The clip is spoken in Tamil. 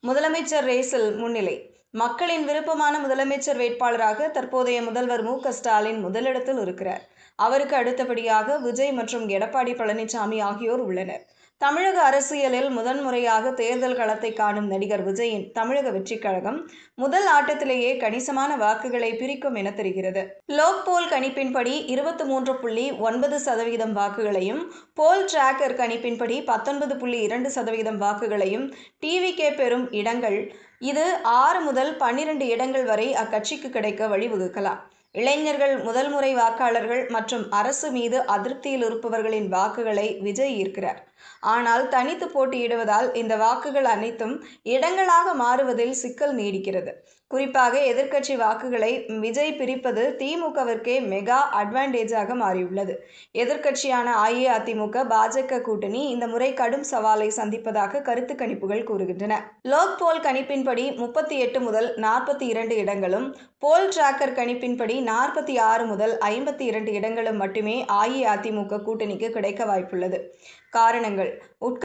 முதலமைச்சர் ரேஸில் முன்னிலை. மக்களின் விருப்பமான முதலமைச்சர் வேட்பாளராக தற்போதைய முதல்வர் மு.க.ஸ்டாலின் முதலிடத்தில் இருக்கிறார். அவருக்கு அடுத்தபடியாக விஜய் மற்றும் எடப்பாடி பழனிசாமி ஆகியோர் உள்ளனர். தமிழக அரசியலில் முதன்முறையாக தேர்தல் களத்தை காணும் நடிகர் விஜயின் தமிழக வெற்றிக் கழகம் முதல் ஆட்டத்திலேயே கணிசமான வாக்குகளை பிரிக்கும் என தெரிகிறது. லோக்போல் கணிப்பின்படி 23.9% வாக்குகளையும், போல் டிராக்கர் கணிப்பின்படி 19.2% வாக்குகளையும் டிவிகே பெறும் இடங்கள். இது 6 முதல் 12 இடங்கள் வரை அக்கட்சிக்கு கிடைக்க வழிவகுக்கலாம். இளைஞர்கள், முதல் முறை வாக்காளர்கள் மற்றும் அரசு மீது அதிருப்தியில் இருப்பவர்களின் வாக்குகளை விஜய் ஈர்க்கிறார். ஆனால் தனித்து போட்டியிடுவதால் இந்த வாக்குகள் அனைத்தும் இடங்களாக மாறுவதில் சிக்கல் நீடிக்கிறது. குறிப்பாக எதிர்க்கட்சி வாக்குகளை விஜய் பிரிப்பது திமுகவிற்கே மெகா அட்வான்டேஜாக மாறியுள்ளது. எதிர்க்கட்சியான அஇஅதிமுக, பாஜக கூட்டணி இந்த முறை கடும் சவாலை சந்திப்பதாக கருத்து கணிப்புகள் கூறுகின்றன. லோக்போல் கணிப்பின்படி 38 முதல் 42 இடங்களும், போல் டிராக்கர் கணிப்பின்படி 46 முதல் 52 இடங்களும் மட்டுமே அஇஅதிமுக கூட்டணிக்கு கிடைக்க வாய்ப்புள்ளது. காரணங்கள்: